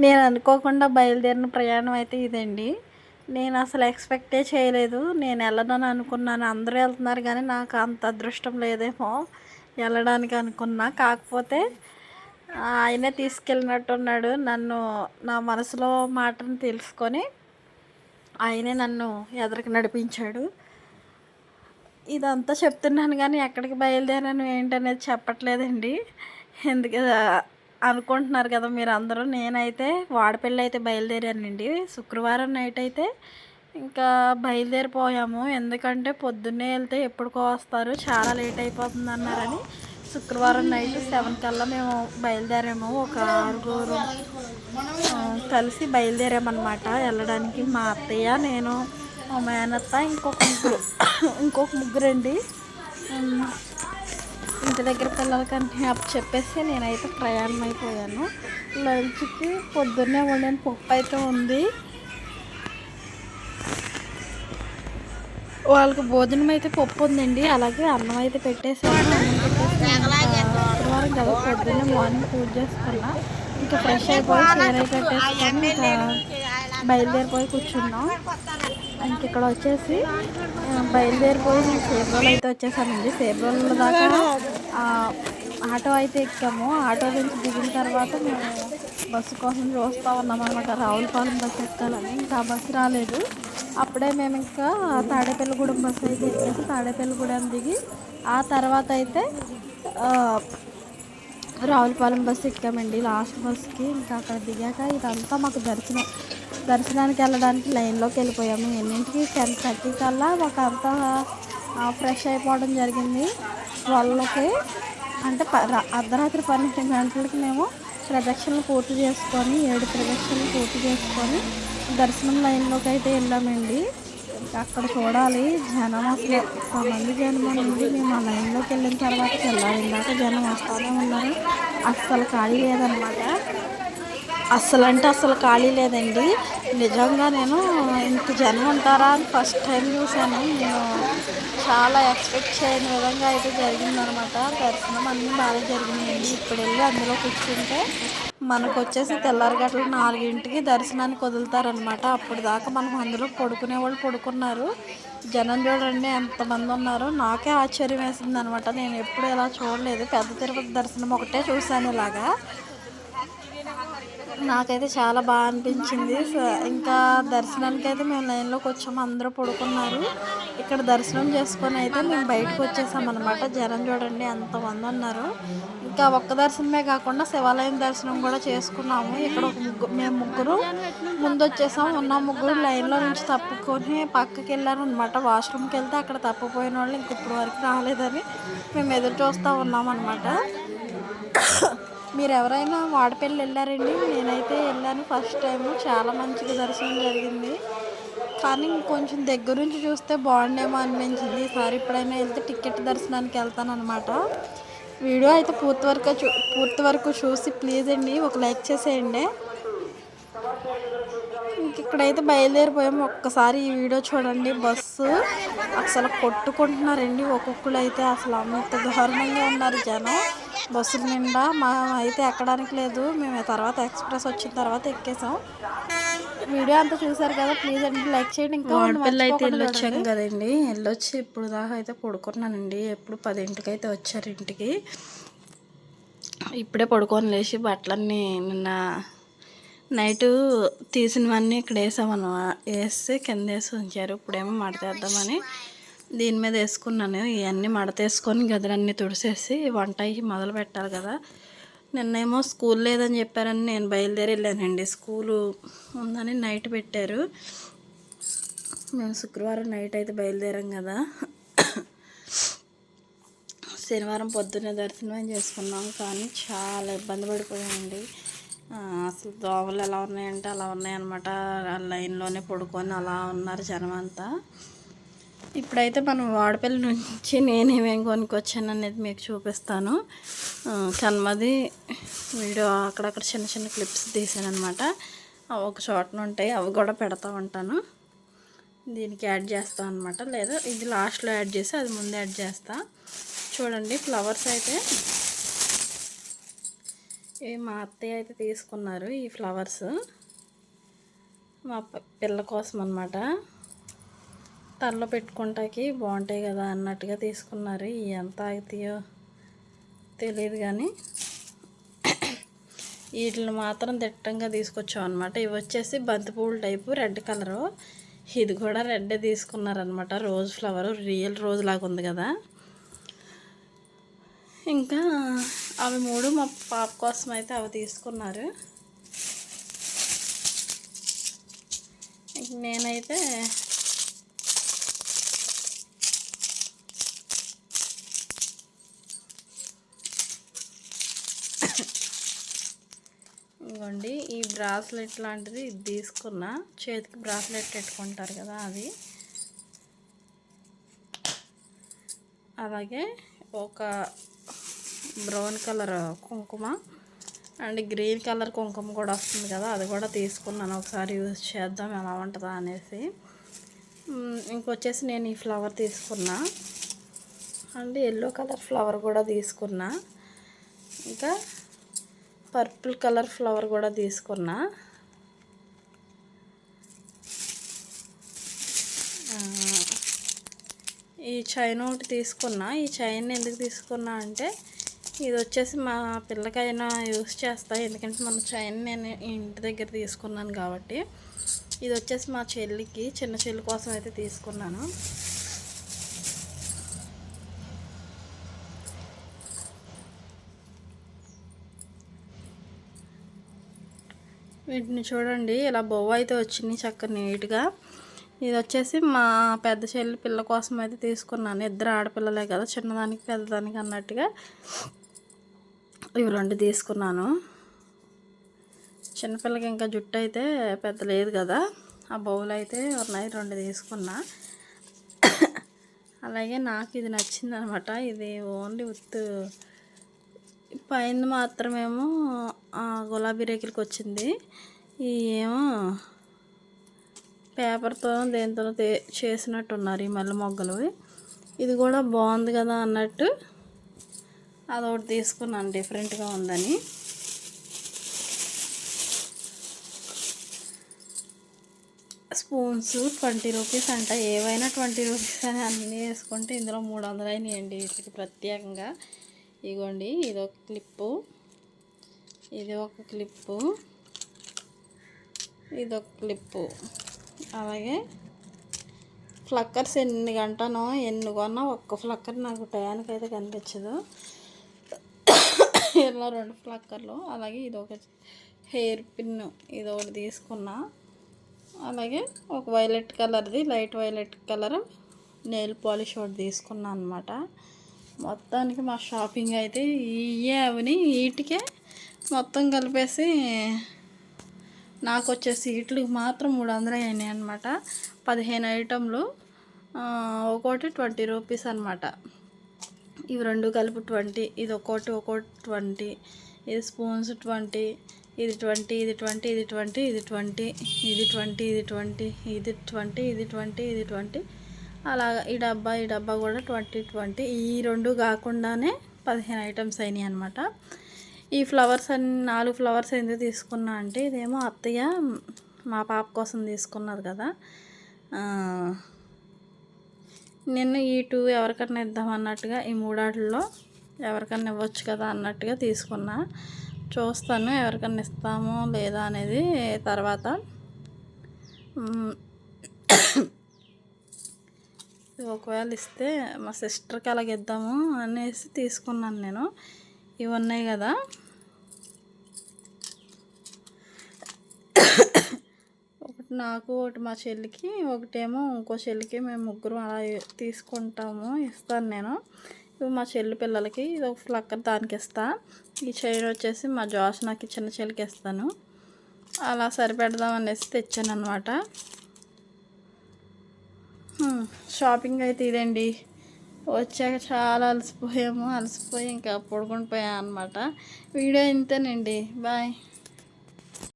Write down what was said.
నేను అనుకోకుండా బయలుదేరిన ప్రయాణం అయితే ఇదండి. నేను అసలు ఎక్స్‌పెక్టే చేయలేదు. నేను ఎళ్ళనని అనుకున్నాను. అందరూ ఎళ్తున్నారు గానీ, నాకు అంత అదృష్టం లేదేమో ఎళ్ళడానికి అనుకున్నా. కాకపోతే ఆయనే తీసుకెళ్ళినట్టున్నాడు. నా మనసులో మాటను తెలుసుకొని, ఆయనే నన్ను ఎదరికి నడిపించాడు. ఇదంతా చెప్తున్నాను గానీ, ఎక్కడికి బయలుదేరాను ఏంటనేది చెప్పట్లేదండి. ఎందుకు అనుకుంటున్నారు కదా మీరందరూ. నేనైతే వాడపల్లి అయితే బయలుదేరానండి. శుక్రవారం నైట్ అయితే ఇంకా బయలుదేరిపోయాము. ఎందుకంటే పొద్దున్నే వెళ్తే ఎప్పటికో వస్తారు, చాలా లేట్ అయిపోతుందన్నారని శుక్రవారం నైట్ 7 కల్లా మేము బయలుదేరాము. ఒక ఆరుగురు కలిసి బయలుదేరామన్నమాట వెళ్ళడానికి. మా అత్తయ్య, నేను, మా మేనత్త, ఇంకొక ముగ్గురండి. ఇంటి దగ్గర పిల్లలకన్నీ చెప్పేసి నేనైతే ప్రయాణం అయిపోయాను. లంచ్కి పొద్దున్నే వండిన పప్పు అయితే ఉంది. వాళ్ళకి భోజనం అయితే పప్పు ఉందండి. అలాగే అన్నం అయితే పెట్టేసాను. అన్నం పెట్టేసి శుక్రవారం కదా పొద్దున్నే మార్నింగ్ పూజ చేసుకున్నా. ఇంకా ఫ్రెష్ అయిపోయి చీర కట్టేసుకొని ఇంకా బయలుదేరిపోయి కూర్చున్నాం. ఇంక ఇక్కడ వచ్చేసి బయలుదేరిపోయి నేను సేబ్రోలు అయితే వచ్చేసానండి. సేబ్రోల దాకా ఆటో అయితే ఎక్కాము. ఆటో నుంచి దిగిన తర్వాత మేము బస్సు కోసం చూస్తూ ఉన్నాం అనమాట. రావులపాలెం బస్సు ఎక్కాలని. ఇంకా ఆ బస్సు రాలేదు. అప్పుడే మేము ఇంకా తాడేపల్లిగూడెం బస్సు అయితే ఎక్కేసి తాడేపల్లిగూడెం దిగి ఆ తర్వాత అయితే రావులపాలెం బస్సు ఎక్కామండి లాస్ట్ బస్కి. ఇంకా అక్కడ దిగాక ఇదంతా మాకు దర్శనానికి వెళ్ళడానికి లైన్లోకి వెళ్ళిపోయాము. ఎన్నింటికి 10:30 కల్లా ఒక అంతా ఫ్రెష్ అయిపోవడం జరిగింది. 12కి అంటే అర్ధరాత్రి 12 గంటలకి మేము ప్రదక్షిణలు పూర్తి చేసుకొని 7 ప్రదక్షిణలు పూర్తి చేసుకొని దర్శనం లైన్లోకి అయితే వెళ్ళామండి. అక్కడ చూడాలి జనం అసలు ఎంతమంది జనం ఉంది. మేము ఆ లైన్లోకి వెళ్ళిన తర్వాత ఇందాక జనం వస్తూనే ఉన్నారు. అస్సలు ఖాళీ లేదనమాట. అస్సలు ఖాళీ లేదండి. నిజంగా నేను ఇంత జనం ఉంటారా అని ఫస్ట్ టైం చూశాను. నేను చాలా ఎక్స్పెక్ట్ చేయని విధంగా అయితే జరిగిందనమాట. దర్శనం అన్నీ బాగా జరిగినాయండి. ఇప్పుడు వెళ్ళి అందులో కూర్చుంటే మనకు వచ్చేసి తెల్లారిగట్ల 4ంటికి దర్శనానికి వదులుతారనమాట. అప్పుడు దాకా మనం అందులో పడుకునే వాళ్ళు పడుకున్నారు. జనం చూడండి ఎంతమంది ఉన్నారు. నాకే ఆశ్చర్యం వేసింది అనమాట. నేను ఎప్పుడు ఇలా చూడలేదు. పెద్ద తిరుపతి దర్శనం ఒకటే చూశాను ఇలాగా. నాకైతే చాలా బాగా అనిపించింది. ఇంకా దర్శనానికి అయితే మేము లైన్లోకి వచ్చాము. అందరూ పడుకున్నారు. ఇక్కడ దర్శనం చేసుకొని అయితే మేము బయటకు వచ్చేసామన్నమాట. జనం చూడండి ఎంతమంది ఉన్నారు. ఇంకా ఒక్క దర్శనమే కాకుండా శివాలయం దర్శనం కూడా చేసుకున్నాము. ఇక్కడ మేము ముగ్గురు ముందు వచ్చేసాము. ఉన్న ముగ్గురు లైన్లో నుంచి తప్పుకొని పక్కకి వెళ్ళారనమాట. వాష్రూమ్కి వెళ్తే అక్కడ తప్పిపోయిన వాళ్ళు ఇంక ఇప్పుడు వరకు రాలేదని మేము ఎదురు చూస్తూ ఉన్నామన్నమాట. మీరు ఎవరైనా వాడపల్లి వెళ్ళారండి? నేనైతే వెళ్ళాను ఫస్ట్ టైము. చాలా మంచిగా దర్శనం జరిగింది. కానీ కొంచెం దగ్గర నుంచి చూస్తే బాగుండేమో అనిపించింది. ఈసారి ఎప్పుడైనా వెళ్తే టికెట్ దర్శనానికి వెళ్తాను అనమాట. వీడియో అయితే పూర్తి వరకు చూసి ప్లీజ్ అండి ఒక లైక్ చేసేయండి. ఇంక ఇక్కడైతే బయలుదేరిపోయాము. ఒక్కసారి ఈ వీడియో చూడండి. బస్సు అసలు కొట్టుకుంటున్నారండి. ఒక్కొక్కరు అయితే అసలు అంత దారుణంగా ఉన్నారు జనం బస్సుల నిండా. అయితే ఎక్కడానికి లేదు. మేము తర్వాత ఎక్స్ప్రెస్ వచ్చిన తర్వాత ఎక్కేసాం. వీడియో అంతా చూసారు కదా, ప్లీజ్ అండి లైక్ చేయండి. ఇంకా వాడపల్లి అయితే వెళ్ళొచ్చాం కదండి. వెళ్ళొచ్చి ఇప్పుడు దాకా అయితే పడుకున్నానండి. ఎప్పుడు 10ంటికి అయితే వచ్చారు ఇంటికి. ఇప్పుడే పడుకొని లేచి బట్టలన్నీ నిన్న నైటు తీసినవన్నీ ఇక్కడ వేసి కింద వేసి ఉంచారు. ఇప్పుడేమో మడతేద్దామని దీని మీద వేసుకున్నాను. ఇవన్నీ మడతేసుకొని గదులన్నీ తుడిసేసి వంట మొదలు పెట్టాలి కదా. నిన్నేమో స్కూల్ లేదని చెప్పారని నేను బయలుదేరి వెళ్ళానండి. స్కూలు ఉందని నైట్ పెట్టారు. మేము శుక్రవారం నైట్ అయితే బయలుదేరాం కదా. శనివారం పొద్దున్నే దర్శనం చేసుకున్నాం. కానీ చాలా ఇబ్బంది పడిపోయామండి. అసలు దోవలు ఎలా ఉన్నాయంటే అలా ఉన్నాయన్నమాట. లైన్లోనే పడుకొని అలా ఉన్నారు జనం అంతా. ఇప్పుడైతే మనం వాడపల్లి నుంచి నేనేమేమి కొనుక్కొచ్చాను అనేది మీకు చూపిస్తాను. కన్మది వీడియో అక్కడక్కడ చిన్న చిన్న క్లిప్స్ తీసాను అనమాట. అవి ఒక చోటన ఉంటాయి, అవి కూడా పెడతా ఉంటాను. దీనికి యాడ్ చేస్తాను అనమాట. లేదా ఇది లాస్ట్లో యాడ్ చేసి అది ముందు యాడ్ చేస్తా. చూడండి ఫ్లవర్స్ అయితే ఇవి మా అత్తయ్య అయితే తీసుకున్నారు ఈ ఫ్లవర్స్, మా పిల్ల కోసం అన్నమాట. తలలో పెట్టుకుంటాకి బాగుంటాయి కదా అన్నట్టుగా తీసుకున్నారు. ఇవి ఎంత ఆగుతాయో తెలియదు కానీ వీటిని మాత్రం దిట్టంగా తీసుకొచ్చాం అనమాట. ఇవి వచ్చేసి బంతిపూల టైపు రెడ్ కలరు, ఇది కూడా రెడ్డే తీసుకున్నారనమాట. రోజ్ ఫ్లవర్, రియల్ రోజ్ లాగా ఉంది కదా. ఇంకా అవి 3 మా పాప కోసం అయితే అవి తీసుకున్నారు. నేనైతే ఇంకోండి ఈ బ్రాస్లెట్ లాంటిది ఇది తీసుకున్నా, చేతికి బ్రాస్లెట్ పెట్టుకుంటారు కదా అది. అలాగే ఒక బ్రౌన్ కలర్ కుంకుమ అండ్ గ్రీన్ కలర్ కుంకుమ కూడా వస్తుంది కదా, అది కూడా తీసుకున్నాను. ఒకసారి యూజ్ చేద్దాం ఎలా ఉంటుందా అనేసి. ఇంకొచ్చేసి నేను ఈ ఫ్లవర్ తీసుకున్నా అండ్ ఎల్లో కలర్ ఫ్లవర్ కూడా తీసుకున్నా, ఇంకా పర్పుల్ కలర్ ఫ్లవర్ కూడా తీసుకున్నా. ఈ చైన్ ఒకటి తీసుకున్నా. ఈ చైన్ ఎందుకు తీసుకున్నా అంటే ఇది వచ్చేసి మా పిల్లకైనా యూస్ చేస్తా, ఎందుకంటే మన చైన్ నేను ఇంటి దగ్గర తీసుకున్నాను కాబట్టి. ఇది వచ్చేసి మా చెల్లికి, చిన్న చెల్లి కోసం అయితే తీసుకున్నాను. వీటిని చూడండి ఇలా బొవ్వ అయితే వచ్చింది చక్కగా నీట్గా. ఇది వచ్చేసి మా పెద్ద చెల్లి పిల్ల కోసం అయితే తీసుకున్నాను. ఇద్దరు ఆడపిల్లలే కదా, చిన్నదానికి పెద్దదానికి అన్నట్టుగా ఇవి 2 తీసుకున్నాను. చిన్నపిల్లకి ఇంకా జుట్టు అయితే పెద్ద లేదు కదా, ఆ బౌల్ అయితే ఉన్నాయి, 2 తీసుకున్నా. అలాగే నాకు ఇది నచ్చింది అనమాట. ఇది ఓన్లీ విత్ పైన మాత్రమేమో గులాబీ రేకులకి వచ్చింది, ఈ ఏమో పేపర్తో దేంతో చేసినట్టున్నారు ఈ మల్లె మొగ్గలు. ఇది కూడా బాగుంది కదా అన్నట్టు అదొకటి తీసుకున్నాను, డిఫరెంట్గా ఉందని. స్పూన్స్ 20 రూపీస్ అంట, ఏవైనా 20 రూపీస్ అని అన్నీ వేసుకుంటే ఇందులో 300 అయినాయండి వీటికి ప్రత్యేకంగా. ఇగోండి ఇదొక క్లిప్పు, ఇది ఒక క్లిప్పు, ఇదొక క్లిప్పు. అలాగే ఫ్లక్కర్స్ ఎన్ని గంటనో ఎన్ని కొన్నా ఒక్క ఫ్లక్కర్ నాకు టయానికి అయితే కనిపించదు. ఇలా 2 ఫ్లక్కర్లు. అలాగే ఇదొక హెయిర్ పిన్, ఇదొకటి తీసుకున్నా. అలాగే ఒక వైలెట్ కలర్ది, light violet colour nail polish ఒకటి తీసుకున్నా అనమాట. మొత్తానికి మా షాపింగ్ అయితే ఇవే అవని, వీటికే మొత్తం కలిపేసి నాకు వచ్చేసి వీటికి మాత్రం 300 అయినాయి అనమాట. 15 ఐటెంలు, ఒక్కోటి 20 రూపీస్ అనమాట. ఇవి 2 కలిపి 20, ఇది ఒక్కోటి 20, ఇది స్పూన్స్ 20, ఇది 20, ఇది 20, ఇది 20, ఇది 20, ఇది 20, ఇది 20, ఇది 20, ఇది 20, ఇది 20, అలాగా ఈ డబ్బా కూడా 20. ఈ 2 కాకుండానే 15 ఐటమ్స్ అయినాయి అనమాట. ఈ ఫ్లవర్స్ అన్ని 4 ఫ్లవర్స్ ఎందుకు తీసుకున్నా అంటే, ఇదేమో అత్తయ్య మా పాప కోసం తీసుకున్నది కదా, నిన్న ఈ 2 ఎవరికన్నా ఇద్దాం అన్నట్టుగా, ఈ 3 ఎవరికన్నా ఇవ్వచ్చు కదా అన్నట్టుగా తీసుకున్నా. చూస్తాను ఎవరికన్నా ఇస్తామో లేదా అనేది తర్వాత. ఒకవేళ ఇస్తే మా సిస్టర్కి అలాగ ఇద్దాము అనేసి తీసుకున్నాను నేను. ఇవి ఉన్నాయి కదా, ఒకటి నాకు, ఒకటి మా చెల్లికి, ఒకటేమో ఇంకో చెల్లికి. మేము 3 అలా తీసుకుంటాము, ఇస్తాను నేను. ఇవి మా చెల్లి పిల్లలకి, ఇది ఒక ఫ్లక్కర్ దానికి ఇస్తా. ఈ చైన్ వచ్చేసి మా నాకు చిన్న చెల్లికి ఇస్తాను. అలా సరిపెడదాం అనేసి తెచ్చాను అనమాట. షాపింగ్ అయితే ఇదండి. వచ్చాక చాలా అలసిపోయి ఇంకా పడుకొని పోయాను అనమాట. వీడియో ఇంతేనండి, బాయ్.